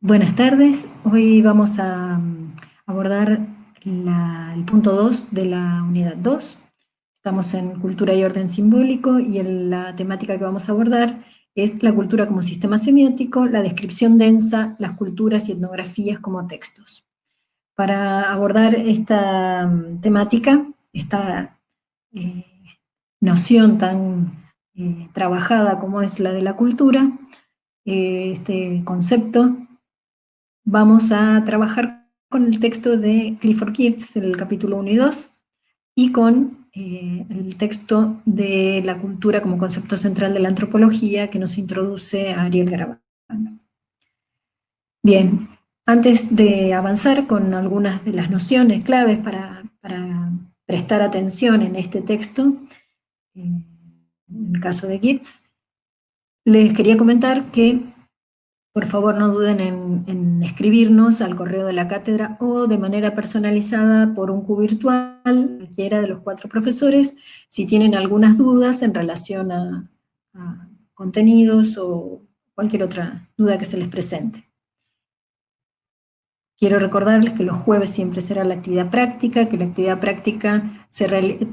Buenas tardes, hoy vamos a abordar el punto 2 de la unidad 2. Estamos en cultura y orden simbólico y la temática que vamos a abordar es la cultura como sistema semiótico, la descripción densa, las culturas y etnografías como textos. Para abordar esta temática, esta eh, noción tan trabajada como es la de la cultura, este concepto, vamos a trabajar con el texto de Clifford Geertz, el capítulo 1 y 2, y con el texto de la cultura como concepto central de la antropología que nos introduce a Ariel Garabal. Bien, antes de avanzar con algunas de las nociones claves para prestar atención en este texto, en el caso de Geertz, les quería comentar que por favor, no duden en escribirnos al correo de la cátedra o de manera personalizada por un Q virtual, cualquiera de los 4 profesores, si tienen algunas dudas en relación a contenidos o cualquier otra duda que se les presente. Quiero recordarles que los jueves siempre será la actividad práctica, que la actividad práctica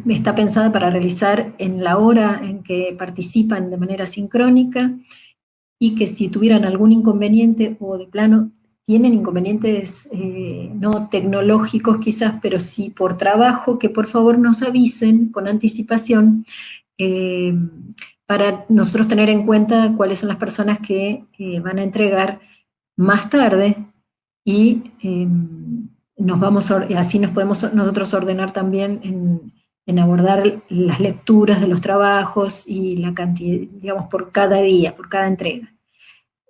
está pensada para realizar en la hora en que participan de manera sincrónica, y que si tuvieran algún inconveniente o de plano tienen inconvenientes no tecnológicos quizás, pero sí por trabajo, que por favor nos avisen con anticipación para nosotros tener en cuenta cuáles son las personas que van a entregar más tarde y así nos podemos nosotros ordenar también en abordar las lecturas de los trabajos y la cantidad, digamos, por cada día, por cada entrega.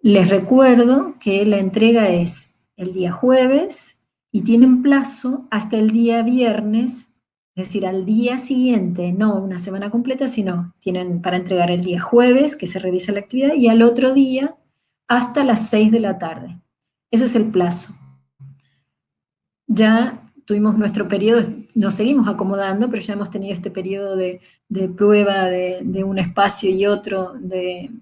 Les recuerdo que la entrega es el día jueves y tienen plazo hasta el día viernes, es decir, al día siguiente, no una semana completa, sino tienen para entregar el día jueves, que se revisa la actividad, y al otro día hasta las 6 de la tarde. Ese es el plazo. Ya tuvimos nuestro periodo, nos seguimos acomodando, pero ya hemos tenido este periodo de prueba de un espacio y otro, de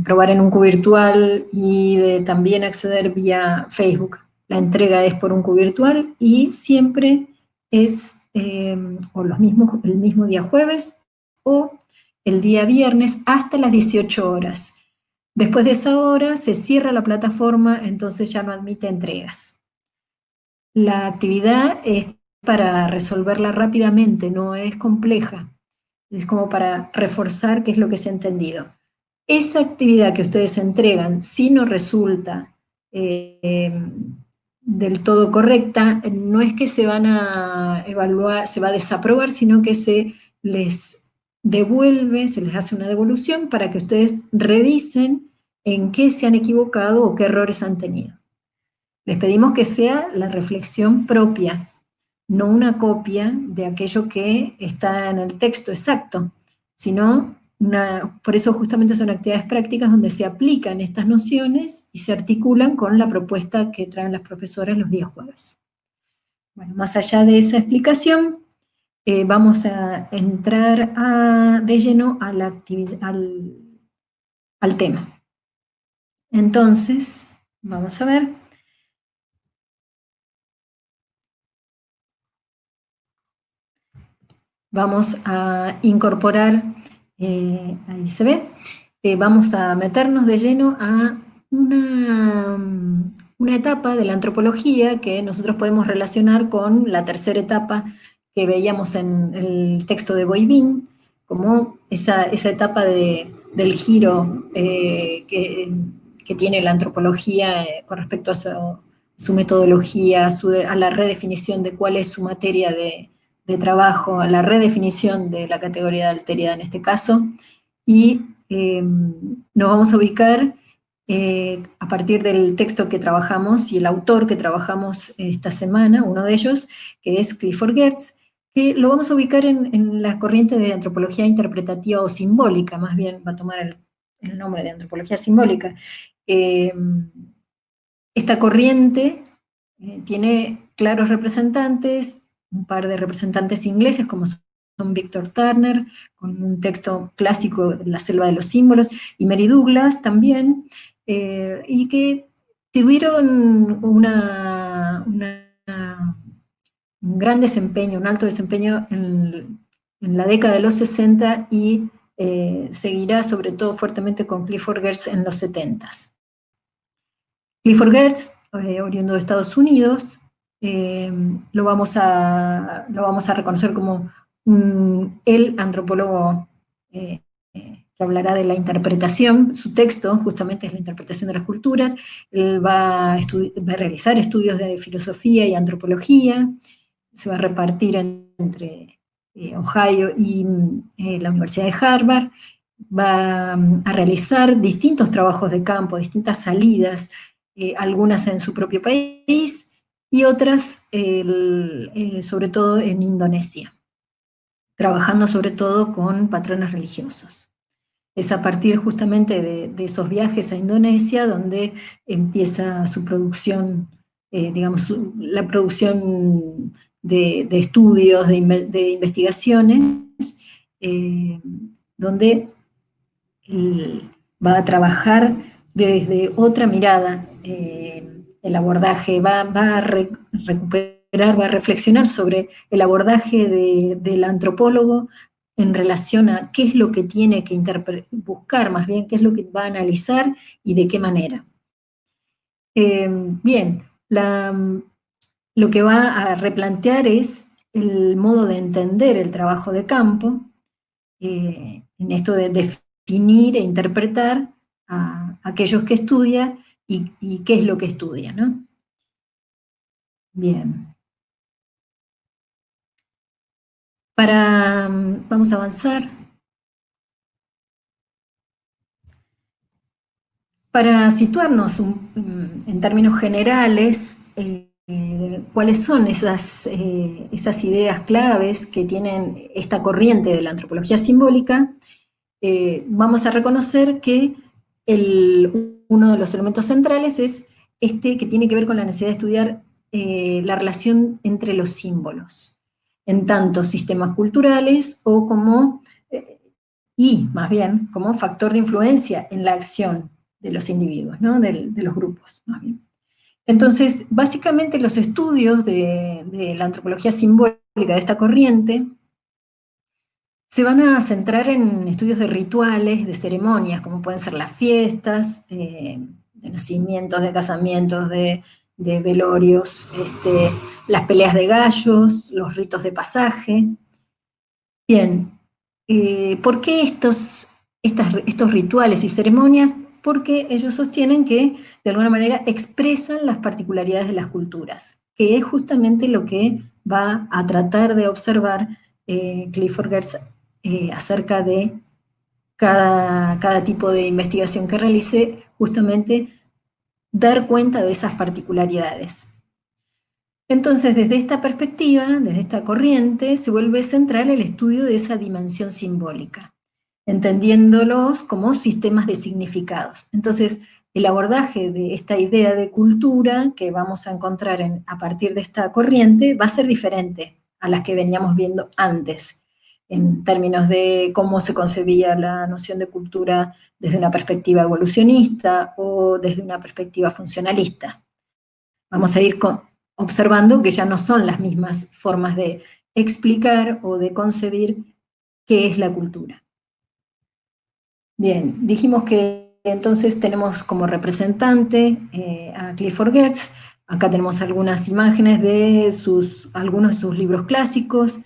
probar en un Q virtual y de también acceder vía Facebook. La entrega es por un Q virtual y siempre es o el mismo día jueves o el día viernes hasta las 18 horas. Después de esa hora se cierra la plataforma, entonces ya no admite entregas. La actividad es para resolverla rápidamente, no es compleja. Es como para reforzar qué es lo que se ha entendido. Esa actividad que ustedes entregan, si no resulta del todo correcta, no es que se van a evaluar, se va a desaprobar, sino que se les devuelve, se les hace una devolución para que ustedes revisen en qué se han equivocado o qué errores han tenido. Les pedimos que sea la reflexión propia, no una copia de aquello que está en el texto exacto, sino por eso justamente son actividades prácticas donde se aplican estas nociones y se articulan con la propuesta que traen las profesoras los días jueves. Bueno, más allá de esa explicación, vamos a entrar de lleno a la al tema. Entonces, vamos a ver. Vamos a incorporar, ahí se ve, vamos a meternos de lleno a una etapa de la antropología que nosotros podemos relacionar con la tercera etapa que veíamos en el texto de Boivin, como esa etapa del giro que tiene la antropología con respecto a su metodología, a la redefinición de cuál es su materia de trabajo, a la redefinición de la categoría de alteridad en este caso, y nos vamos a ubicar a partir del texto que trabajamos y el autor que trabajamos esta semana, uno de ellos, que es Clifford Geertz, que lo vamos a ubicar en la corriente de antropología interpretativa o simbólica, más bien va a tomar el nombre de antropología simbólica. Esta corriente tiene claros representantes, un par de representantes ingleses como son Victor Turner, con un texto clásico, La selva de los símbolos, y Mary Douglas también, y que tuvieron un gran desempeño, un alto desempeño en la década de los 60 y seguirá sobre todo fuertemente con Clifford Geertz en los 70s. Clifford Geertz, oriundo de Estados Unidos, lo vamos a reconocer como el antropólogo que hablará de la interpretación. Su texto justamente es la interpretación de las culturas. Él va a realizar estudios de filosofía y antropología, se va a repartir entre Ohio y la Universidad de Harvard. Va a realizar distintos trabajos de campo, distintas salidas, algunas en su propio país y otras sobre todo en Indonesia, trabajando sobre todo con patrones religiosos. Es a partir justamente de esos viajes a Indonesia donde empieza su producción, digamos, la producción de estudios, de investigaciones, donde va a trabajar desde otra mirada el abordaje, va a recuperar, va a reflexionar sobre el abordaje del antropólogo en relación a qué es lo que tiene que buscar, más bien qué es lo que va a analizar y de qué manera. Bien, lo que va a replantear es el modo de entender el trabajo de campo, en esto de definir e interpretar a aquellos que estudia y qué es lo que estudia, ¿no? Bien. Vamos a avanzar. Para situarnos en términos generales, cuáles son esas ideas claves que tienen esta corriente de la antropología simbólica, vamos a reconocer que uno de los elementos centrales es este que tiene que ver con la necesidad de estudiar la relación entre los símbolos, en tanto sistemas culturales o y más bien como factor de influencia en la acción de los individuos, ¿no? de los grupos, más bien. Entonces, básicamente los estudios de la antropología simbólica de esta corriente se van a centrar en estudios de rituales, de ceremonias, como pueden ser las fiestas, de nacimientos, de casamientos, de velorios, las peleas de gallos, los ritos de pasaje. Bien, ¿por qué estos rituales y ceremonias? Porque ellos sostienen que de alguna manera expresan las particularidades de las culturas, que es justamente lo que va a tratar de observar Clifford Geertz acerca de cada tipo de investigación que realice, justamente dar cuenta de esas particularidades. Entonces, desde esta perspectiva, desde esta corriente, se vuelve central el estudio de esa dimensión simbólica, entendiéndolos como sistemas de significados. Entonces, el abordaje de esta idea de cultura que vamos a encontrar a partir de esta corriente va a ser diferente a las que veníamos viendo antes, en términos de cómo se concebía la noción de cultura desde una perspectiva evolucionista o desde una perspectiva funcionalista. Vamos a ir observando que ya no son las mismas formas de explicar o de concebir qué es la cultura. Bien, dijimos que entonces tenemos como representante a Clifford Geertz. Acá tenemos algunas imágenes de algunos de sus libros clásicos,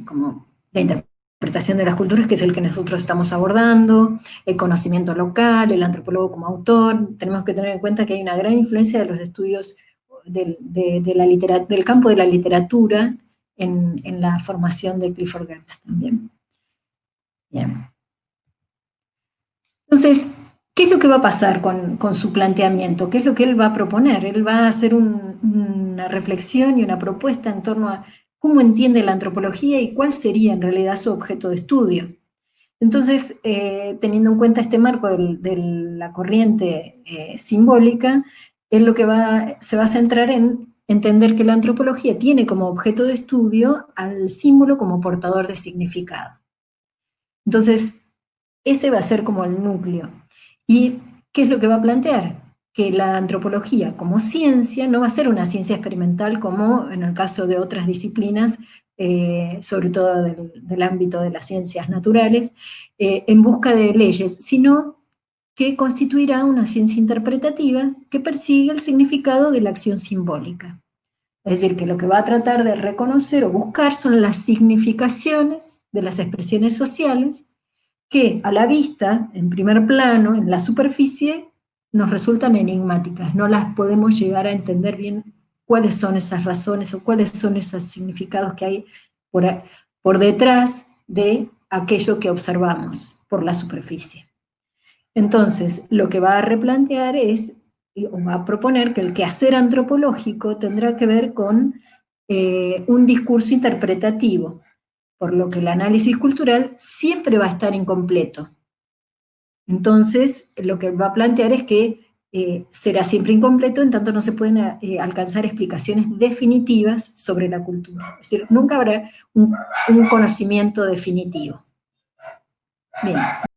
como La interpretación de las culturas, que es el que nosotros estamos abordando, El conocimiento local, El antropólogo como autor. Tenemos que tener en cuenta que hay una gran influencia de los estudios del campo de la literatura en la formación de Clifford Geertz también. Bien. Entonces, ¿qué es lo que va a pasar con su planteamiento? ¿Qué es lo que él va a proponer? Él va a hacer una reflexión y una propuesta en torno a cómo entiende la antropología y cuál sería en realidad su objeto de estudio. Entonces, teniendo en cuenta este marco de la corriente simbólica, él se va a centrar en entender que la antropología tiene como objeto de estudio al símbolo como portador de significado. Entonces, ese va a ser como el núcleo. ¿Y qué es lo que va a plantear? que la antropología como ciencia no va a ser una ciencia experimental como en el caso de otras disciplinas, sobre todo del ámbito de las ciencias naturales, en busca de leyes, sino que constituirá una ciencia interpretativa que persigue el significado de la acción simbólica. Es decir, que lo que va a tratar de reconocer o buscar son las significaciones de las expresiones sociales que a la vista, en primer plano, en la superficie, nos resultan enigmáticas. No las podemos llegar a entender bien cuáles son esas razones o cuáles son esos significados que hay por detrás de aquello que observamos por la superficie. Entonces, lo que va a replantear es, o va a proponer que el quehacer antropológico tendrá que ver con un discurso interpretativo, por lo que el análisis cultural siempre va a estar incompleto. Entonces, lo que va a plantear es que será siempre incompleto, en tanto no se pueden alcanzar explicaciones definitivas sobre la cultura. Es decir, nunca habrá un conocimiento definitivo. Bien.